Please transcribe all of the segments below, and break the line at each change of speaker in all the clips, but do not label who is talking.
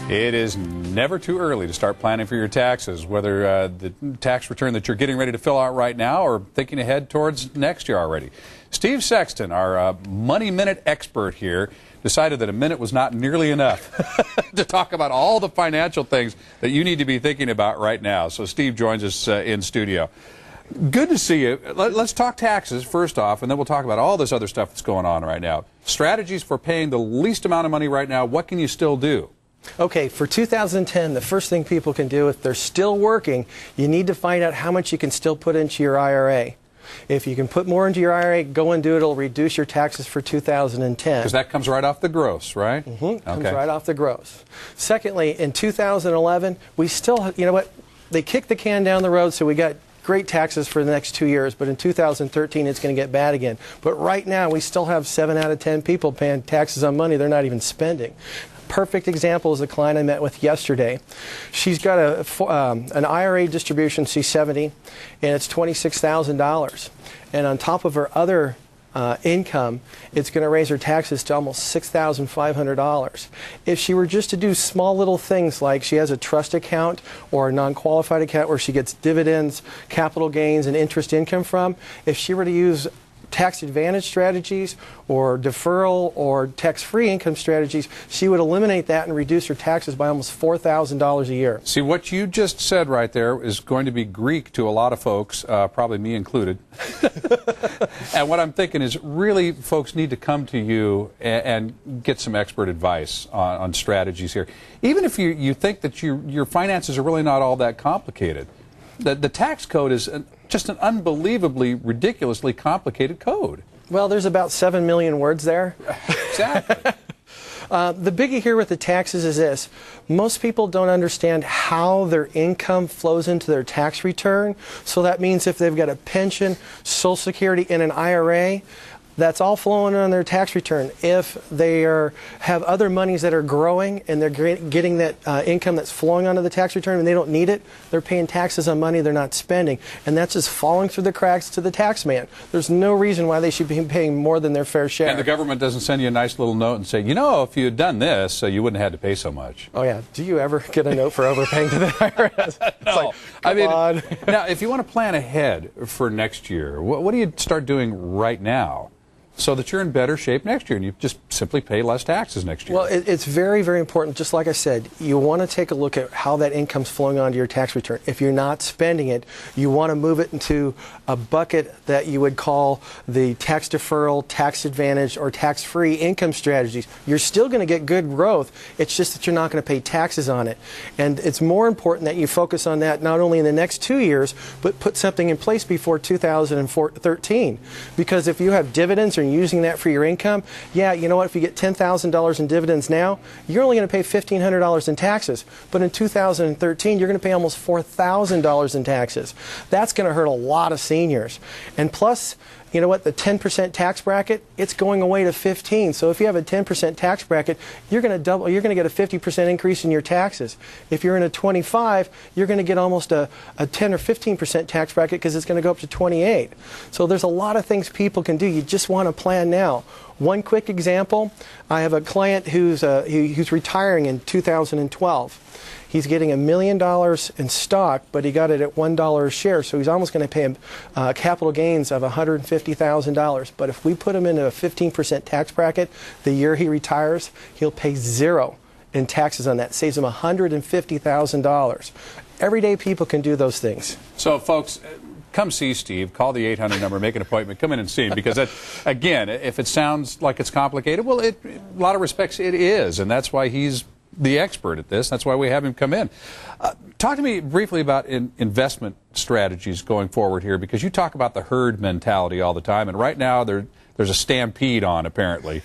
It is never too early to start planning for your taxes, whether the tax return that you're getting ready to fill out right now or thinking ahead towards next year already. Steve Sexton, our Money Minute expert here, decided that a minute was not nearly enough to talk about all the financial things that you need to be thinking about right now. So Steve joins us in studio. Good to see you. Let's talk taxes first off, and then we'll talk about all this other stuff that's going on right now. Strategies for paying the least amount of money right now. What can you still do?
Okay, for 2010, the first thing people can do if they're still working, you need to find out how much you can still put into your IRA. If you can put more into your IRA, go and do it. It'll reduce your taxes for 2010.
Because that comes right off the gross, right?
Mm-hmm. Comes right off the gross. Secondly, in 2011, we still, you know what, they kicked the can down the road, so we got great taxes for the next 2 years, but in 2013 it's going to get bad again. But right now we still have 7 out of 10 people paying taxes on money they're not even spending. Perfect example is a client I met with yesterday. She's got an IRA distribution, she's 70, and it's $26,000. And on top of her other income, it's going to raise her taxes to almost $6,500. If she were just to do small little things like she has a trust account or a non-qualified account where she gets dividends, capital gains, and interest income from, if she were to use tax advantage strategies or deferral or tax-free income strategies, she would eliminate that and reduce her taxes by almost $4,000 a year.
See, what you just said right there is going to be Greek to a lot of folks, probably me included. And what I'm thinking is really folks need to come to you and get some expert advice on strategies here. Even if you think that your finances are really not all that complicated. The tax code is just an unbelievably, ridiculously complicated code.
Well, there's about 7 million words there.
Exactly.
The biggie here with the taxes is this. Most people don't understand how their income flows into their tax return. So that means if they've got a pension, Social Security, and an IRA, that's all flowing on their tax return. If they have other monies that are growing and they're getting that income that's flowing onto the tax return and they don't need it, they're paying taxes on money they're not spending. And that's just falling through the cracks to the tax man. There's no reason why they should be paying more than their fair share.
And the government doesn't send you a nice little note and say, you know, if you had done this, you wouldn't have had to pay so much.
Oh, yeah. Do you ever get a note for overpaying to the IRS?
No.
Like,
now, if you want to plan ahead for next year, what do you start doing right now so that you're in better shape next year and you just simply pay less taxes next year?
Well, it's very, very important. Just like I said, you want to take a look at how that income's flowing onto your tax return. If you're not spending it, you want to move it into a bucket that you would call the tax deferral, tax advantage, or tax-free income strategies. You're still going to get good growth. It's just that you're not going to pay taxes on it. And it's more important that you focus on that not only in the next 2 years, but put something in place before 2013. Because if you have dividends or using that for your income, yeah, you know what, if you get $10,000 in dividends now, you're only going to pay $1,500 in taxes. But in 2013, you're going to pay almost $4,000 in taxes. That's going to hurt a lot of seniors. And plus, you know what, the 10% tax bracket, it's going away to 15. So if you have a 10% tax bracket, you're going to double, you're going to get a 50% increase in your taxes. If you're in a 25, you're going to get almost a 10 or 15% tax bracket because it's going to go up to 28. So there's a lot of things people can do. You just want to plan now. One quick example, I have a client who's retiring in 2012. He's getting $1 million in stock, but he got it at $1 a share, so he's almost going to pay him capital gains of $150,000. But if we put him into a 15% tax bracket, the year he retires, he'll pay zero in taxes on that. Saves him $150,000. Everyday people can do those things.
So, folks, come see Steve. Call the 800 number, make an appointment, come in and see him. Because, again, if it sounds like it's complicated, well, in a lot of respects it is, and that's why he's the expert at this. That's why we have him come in. Talk to me briefly about investment strategies going forward here, because you talk about the herd mentality all the time, and right now there's a stampede on, apparently.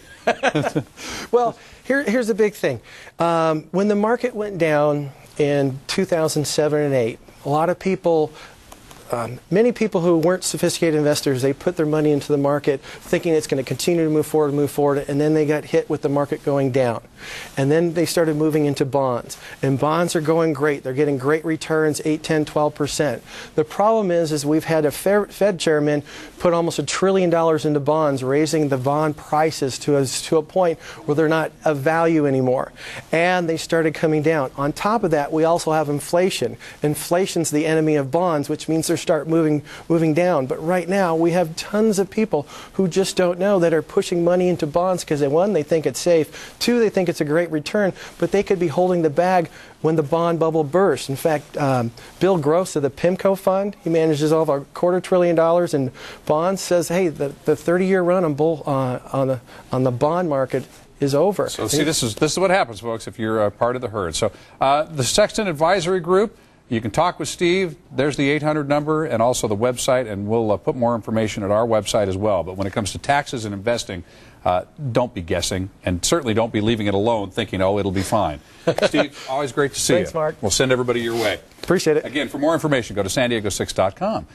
Well, here's the big thing. When the market went down in 2007 and 8, a lot of people many people who weren't sophisticated investors, they put their money into the market thinking it's going to continue to move forward, and then they got hit with the market going down. And then they started moving into bonds. And bonds are going great. They're getting great returns, 8, 10, 12%. The problem is we've had a Fed chairman put almost $1 trillion into bonds, raising the bond prices to a point where they're not of value anymore. And they started coming down. On top of that, we also have inflation. Inflation's the enemy of bonds, which means they start moving down. But right now, we have tons of people who just don't know that are pushing money into bonds because, one, they think it's safe. Two, they think it's a great return, but they could be holding the bag when the bond bubble bursts. In fact, Bill Gross of the PIMCO Fund, he manages all of our $250 billion in bonds, says, hey, the 30-year run on the bond market is over.
So see, this is what happens, folks, if you're part of the herd. So the Sexton Advisory Group, you can talk with Steve. There's the 800 number and also the website, and we'll put more information at our website as well. But when it comes to taxes and investing, don't be guessing, and certainly don't be leaving it alone thinking, oh, it'll be fine. Steve, always great to see you.
Thanks, Mark.
We'll send everybody your way.
Appreciate it.
Again, for more information, go to san diego 6.com.